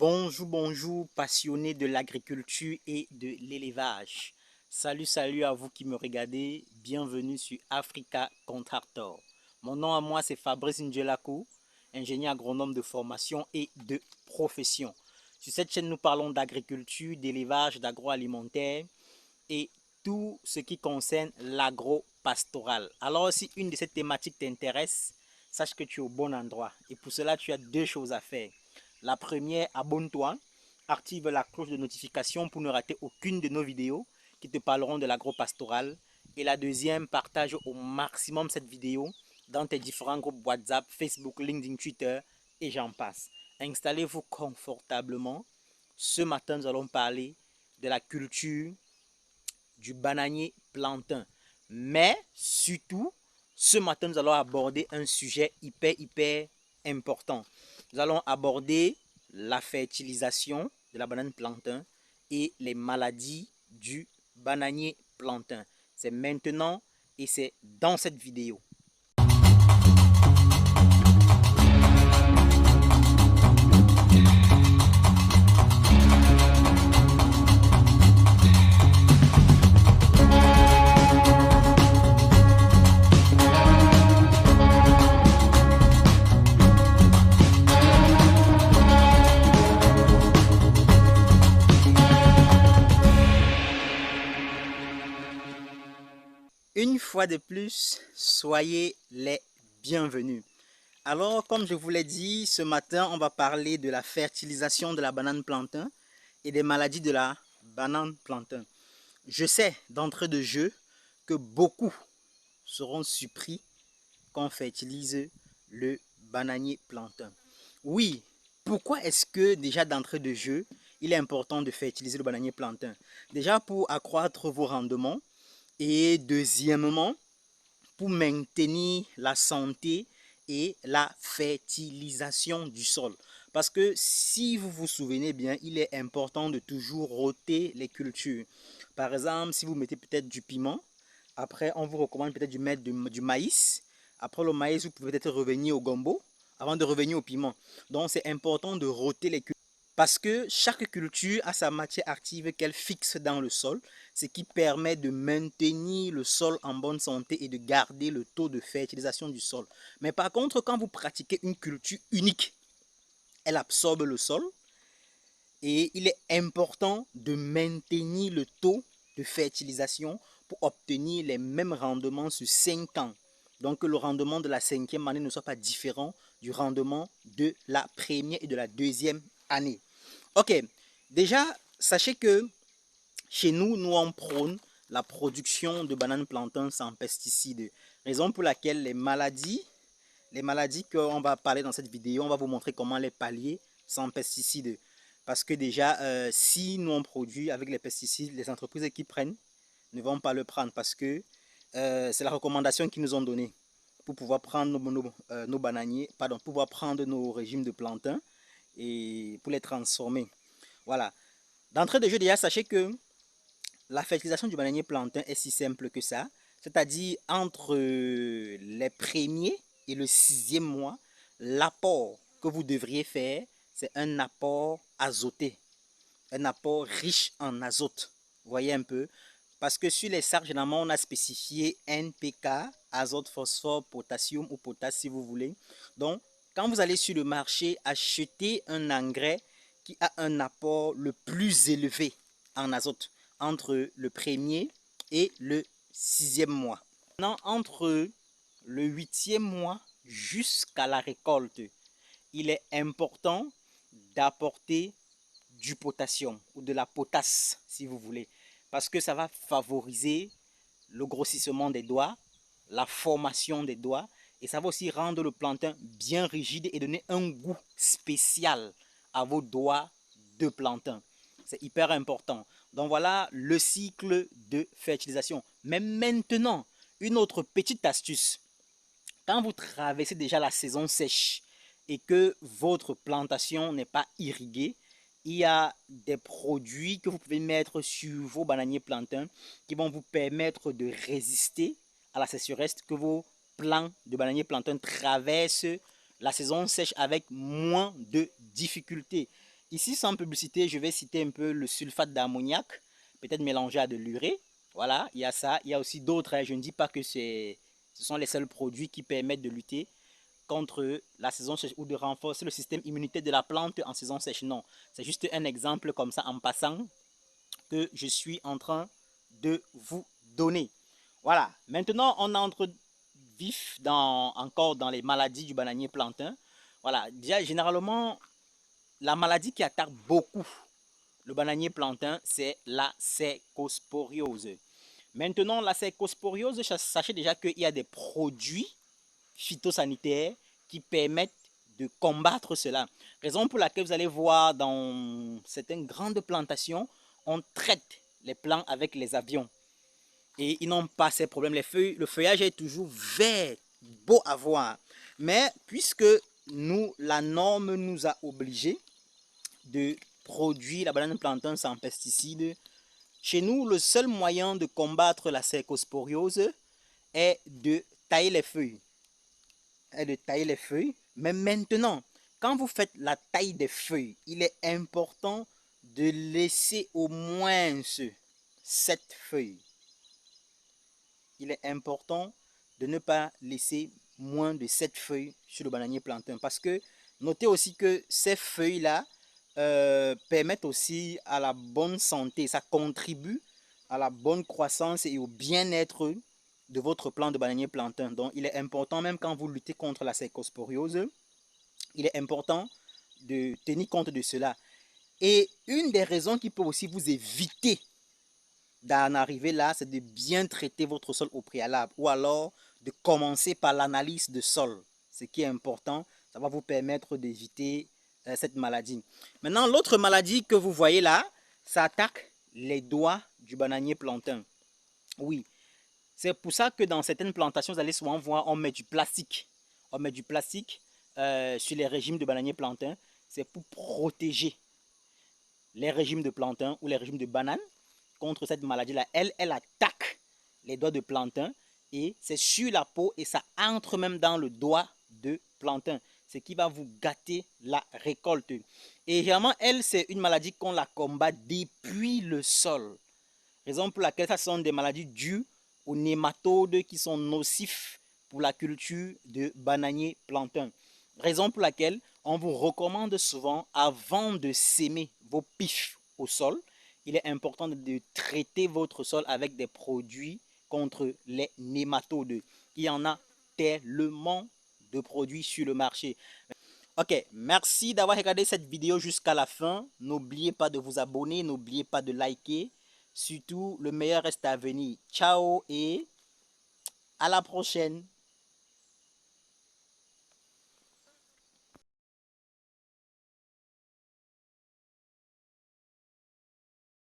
Bonjour, bonjour, passionnés de l'agriculture et de l'élevage. Salut à vous qui me regardez. Bienvenue sur Africa Contractor. Mon nom à moi, c'est Fabrice Ndjelakou, ingénieur agronome de formation et de profession. Sur cette chaîne, nous parlons d'agriculture, d'élevage, d'agroalimentaire et tout ce qui concerne l'agro-pastoral. Alors, si une de ces thématiques t'intéresse, sache que tu es au bon endroit. Et pour cela, tu as deux choses à faire. La première, abonne-toi, active la cloche de notification pour ne rater aucune de nos vidéos qui te parleront de l'agro-pastoral. Et la deuxième, partage au maximum cette vidéo dans tes différents groupes WhatsApp, Facebook, LinkedIn, Twitter et j'en passe. Installez-vous confortablement. Ce matin, nous allons parler de la culture du bananier plantain. Mais surtout, ce matin, nous allons aborder un sujet hyper important. Nous allons aborder la fertilisation de la banane plantain et les maladies du bananier plantain. C'est maintenant et c'est dans cette vidéo. Une fois de plus, soyez les bienvenus. Alors, comme je vous l'ai dit, ce matin, on va parler de la fertilisation de la banane plantain et des maladies de la banane plantain. Je sais d'entrée de jeu que beaucoup seront surpris quand on fertilise le bananier plantain. Oui, pourquoi est-ce que déjà d'entrée de jeu, il est important de fertiliser le bananier plantain? Déjà pour accroître vos rendements et deuxièmement, pour maintenir la santé et la fertilisation du sol. Parce que si vous vous souvenez bien, il est important de toujours roter les cultures. Par exemple, si vous mettez peut-être du piment, après on vous recommande peut-être de mettre du maïs. Après le maïs, vous pouvez peut-être revenir au gombo avant de revenir au piment. Donc c'est important de roter les cultures. Parce que chaque culture a sa matière active qu'elle fixe dans le sol, ce qui permet de maintenir le sol en bonne santé et de garder le taux de fertilisation du sol. Mais par contre, quand vous pratiquez une culture unique, elle absorbe le sol et il est important de maintenir le taux de fertilisation pour obtenir les mêmes rendements sur 5 ans. Donc que le rendement de la 5e année ne soit pas différent du rendement de la première et de la 2e année. Ok, déjà, sachez que chez nous, on prône la production de bananes plantain sans pesticides. Raison pour laquelle les maladies qu'on va parler dans cette vidéo, on va vous montrer comment les pallier sans pesticides. Parce que déjà, si nous on produit avec les pesticides, les entreprises qui prennent ne vont pas le prendre parce que c'est la recommandation qu'ils nous ont donnée pour pouvoir prendre nos bananiers, pardon, pour pouvoir prendre nos régimes de plantain et pour les transformer. Voilà. D'entrée de jeu, déjà, sachez que la fertilisation du bananier plantain est si simple que ça. C'est-à-dire, entre les premiers et le 6e mois, l'apport que vous devriez faire, c'est un apport azoté. Un apport riche en azote. Vous voyez un peu? Parce que sur les sacs, généralement, on a spécifié NPK, azote, phosphore, potassium ou potasse si vous voulez. Donc, quand vous allez sur le marché, achetez un engrais qui a un apport le plus élevé en azote entre le premier et le 6e mois. Maintenant, entre le 8e mois jusqu'à la récolte, il est important d'apporter du potassium ou de la potasse si vous voulez, parce que ça va favoriser le grossissement des doigts, la formation des doigts, et ça va aussi rendre le plantain bien rigide et donner un goût spécial à vos doigts de plantain. C'est hyper important. Donc voilà le cycle de fertilisation. Mais maintenant, une autre petite astuce. Quand vous traversez déjà la saison sèche et que votre plantation n'est pas irriguée, il y a des produits que vous pouvez mettre sur vos bananiers plantains qui vont vous permettre de résister à la sécheresse, que vos plants de bananiers plantains traversent la saison sèche avec moins de difficultés. Ici, sans publicité, je vais citer un peu le sulfate d'ammoniac, peut-être mélangé à de l'urée. Voilà, il y a ça. Il y a aussi d'autres, hein. Je ne dis pas que ce sont les seuls produits qui permettent de lutter contre la saison sèche ou de renforcer le système immunitaire de la plante en saison sèche. Non, c'est juste un exemple comme ça en passant que je suis en train de vous donner. Voilà, maintenant on entre vif encore dans les maladies du bananier plantain. Voilà, déjà généralement, la maladie qui attaque beaucoup le bananier plantain, c'est la cercosporiose. Maintenant, la cercosporiose, sachez déjà qu'il y a des produits phytosanitaires qui permettent de combattre cela. Raison pour laquelle vous allez voir dans certaines grandes plantations, on traite les plants avec les avions. Et ils n'ont pas ces problèmes. Le feuillage est toujours vert, beau à voir. Mais puisque la norme nous a obligés de produire la banane plantain sans pesticides, chez nous, le seul moyen de combattre la cercosporiose est de tailler les feuilles. Mais maintenant, quand vous faites la taille des feuilles, il est important de laisser au moins 7 feuilles. Il est important de ne pas laisser moins de 7 feuilles sur le bananier plantain. Parce que notez aussi que ces feuilles-là permettent aussi à la bonne santé. Ça contribue à la bonne croissance et au bien-être de votre plant de bananier plantain. Donc il est important, même quand vous luttez contre la cercosporiose, il est important de tenir compte de cela. Et une des raisons qui peut aussi vous éviter d'en arriver là, c'est de bien traiter votre sol au préalable ou alors de commencer par l'analyse de sol. Ce qui est important, ça va vous permettre d'éviter cette maladie. Maintenant, l'autre maladie que vous voyez là, ça attaque les doigts du bananier plantain. Oui, c'est pour ça que dans certaines plantations, vous allez souvent voir, on met du plastique. On met du plastique sur les régimes de bananier plantain. C'est pour protéger les régimes de plantain ou les régimes de banane contre cette maladie-là. Elle attaque les doigts de plantain et c'est sur la peau et ça entre même dans le doigt de plantain, ce qui va vous gâter la récolte. Et généralement, c'est une maladie qu'on la combat depuis le sol. Raison pour laquelle ça sont des maladies dues aux nématodes qui sont nocifs pour la culture de bananier plantain. Raison pour laquelle on vous recommande souvent, avant de s'aimer vos pifs au sol, il est important de traiter votre sol avec des produits contre les nématodes. Il y en a tellement de produits sur le marché. Ok, merci d'avoir regardé cette vidéo jusqu'à la fin. N'oubliez pas de vous abonner, n'oubliez pas de liker. Surtout, le meilleur reste à venir. Ciao et à la prochaine.